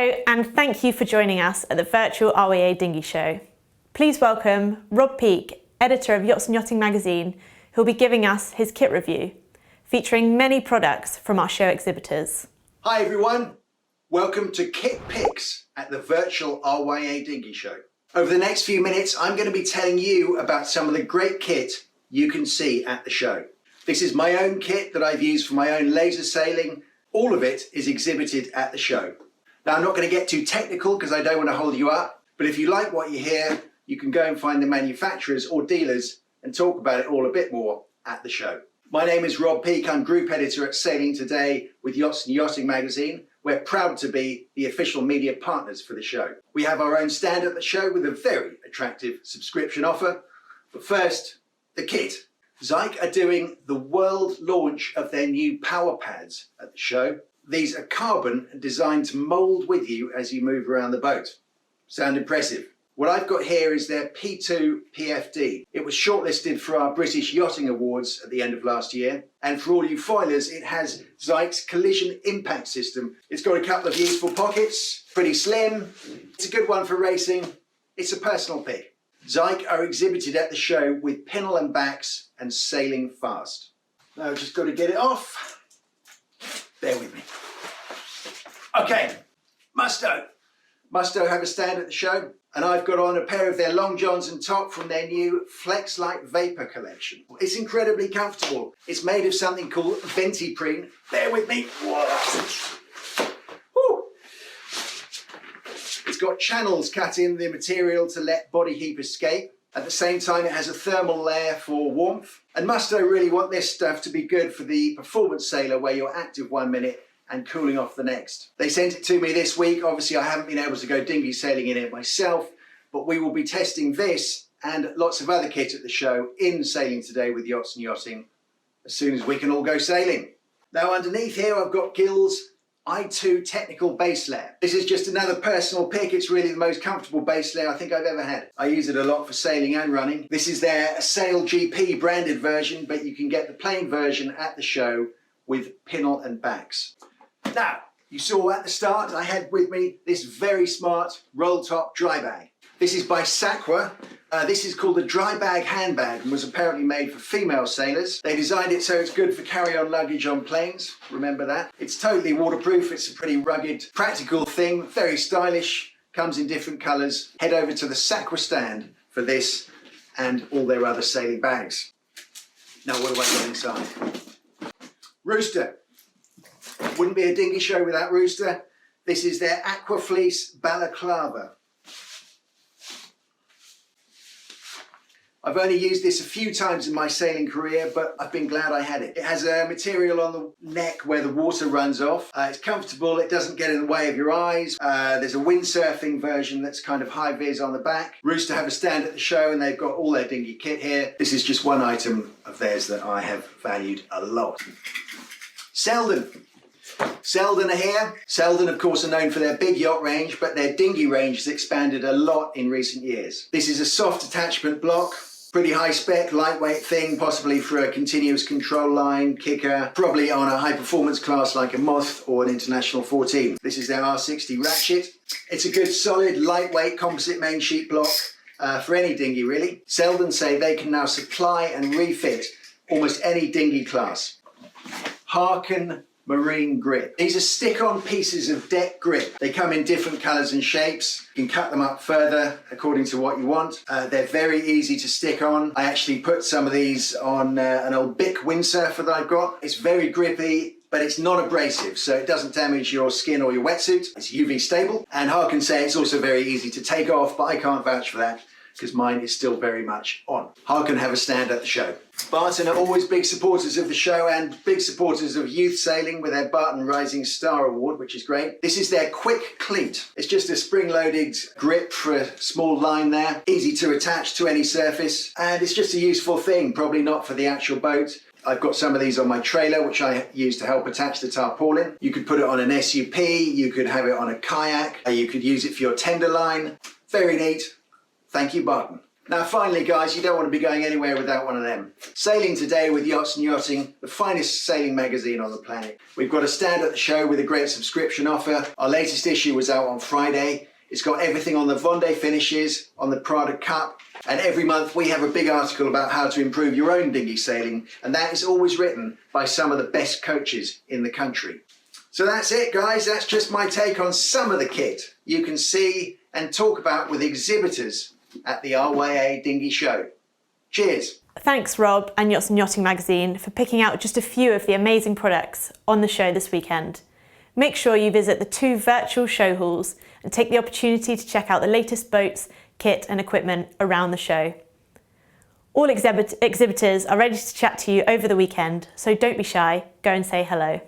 Hello and thank you for joining us at the virtual RYA Dinghy Show. Please welcome Rob Peake, editor of Yachts Yachting magazine, who'll be giving us his kit review, featuring many products from our show exhibitors. Hi everyone, welcome to Kit Picks at the virtual RYA Dinghy Show. Over the next few minutes, I'm going to be telling you about some of the great kit you can see at the show. This is my own kit that I've used for my own laser sailing. All of it is exhibited at the show. Now, I'm not going to get too technical because I don't want to hold you up, but if you like what you hear, you can go and find the manufacturers or dealers and talk about it all a bit more at the show. My name is Rob Peake. I'm group editor at Sailing Today with Yachts Yachting magazine. We're proud to be the official media partners for the show. We have our own stand at the show with a very attractive subscription offer. But first, the kit. Zyke are doing the world launch of their new power pads at the show. These are carbon and designed to mould with you as you move around the boat. Sound impressive? What I've got here is their P2 PFD. It was shortlisted for our British Yachting Awards at the end of last year. And for all you foilers, it has Zyke's collision impact system. It's got a couple of useful pockets, pretty slim. It's a good one for racing. It's a personal pick. Zyke are exhibited at the show with Pinnell and backs and sailing fast. Now I've just got to get it off. Bear with me. Okay, Musto. Musto have a stand at the show, and I've got on a pair of their long johns and top from their new Flex Light Vapor collection. It's incredibly comfortable. It's made of something called Ventiprene. Bear with me. Woo. It's got channels cut in the material to let body heat escape. At the same time, it has a thermal layer for warmth. And Musto really want this stuff to be good for the performance sailor where you're active 1 minute and cooling off the next. They sent it to me this week. Obviously, I haven't been able to go dinghy sailing in it myself, but we will be testing this and lots of other kit at the show in Sailing Today with Yachts and Yachting as soon as we can all go sailing. Now, underneath here, I've got Gill's I2 technical base layer. This is just another personal pick. It's really the most comfortable base layer I think I've ever had. I use it a lot for sailing and running. This is their Sail GP branded version, but you can get the plain version at the show with Pinnell and backs. Now, you saw at the start I had with me this very smart roll top dry bag. This is by Sakwa. This is called a dry bag handbag and was apparently made for female sailors. They designed it so it's good for carry-on luggage on planes. Remember that? It's totally waterproof. It's a pretty rugged, practical thing. Very stylish. Comes in different colours. Head over to the Sakwa stand for this and all their other sailing bags. Now, what do I got inside? Rooster. Wouldn't be a dinghy show without Rooster. This is their Aqua Fleece Balaclava. I've only used this a few times in my sailing career, but I've been glad I had it. It has a material on the neck where the water runs off. It's comfortable, it doesn't get in the way of your eyes. There's a windsurfing version that's kind of high vis on the back. Rooster have a stand at the show and they've got all their dinghy kit here. This is just one item of theirs that I have valued a lot. Selden. Selden are here. Selden, of course, are known for their big yacht range, but their dinghy range has expanded a lot in recent years. This is a soft attachment block. Pretty high spec, lightweight thing, possibly for a continuous control line, kicker, probably on a high performance class like a Moth or an International 14. This is their R60 ratchet. It's a good solid lightweight composite main sheet block for any dinghy really. Selden say they can now supply and refit almost any dinghy class. Harken Marine Grip. These are stick-on pieces of deck grip. They come in different colours and shapes. You can cut them up further according to what you want. They're very easy to stick on. I actually put some of these on an old Bic windsurfer that I've got. It's very grippy, but it's not abrasive, so it doesn't damage your skin or your wetsuit. It's UV stable. And Harken say it's also very easy to take off, but I can't vouch for that because mine is still very much on. Harken have a stand at the show. Barton are always big supporters of the show and big supporters of youth sailing with their Barton Rising Star Award, which is great. This is their Quick Cleat. It's just a spring-loaded grip for a small line there, easy to attach to any surface, and it's just a useful thing, probably not for the actual boat. I've got some of these on my trailer, which I use to help attach the tarpaulin. You could put it on an SUP, you could have it on a kayak, you could use it for your tender line. Very neat. Thank you, Barton. Now finally guys, you don't want to be going anywhere without one of them. Sailing today with Yachts and Yachting, the finest sailing magazine on the planet. We've got a stand at the show with a great subscription offer. Our latest issue was out on Friday. It's got everything on the Vendée finishes, on the Prada Cup, and every month we have a big article about how to improve your own dinghy sailing, and that is always written by some of the best coaches in the country. So that's it guys, that's just my take on some of the kit you can see and talk about with exhibitors at the RYA Dinghy Show. Cheers. Thanks Rob and Yachts and Yachting magazine for picking out just a few of the amazing products on the show this weekend. Make sure you visit the 2 virtual show halls and take the opportunity to check out the latest boats, kit and equipment around the show. All exhibitors are ready to chat to you over the weekend, so don't be shy, go and say hello.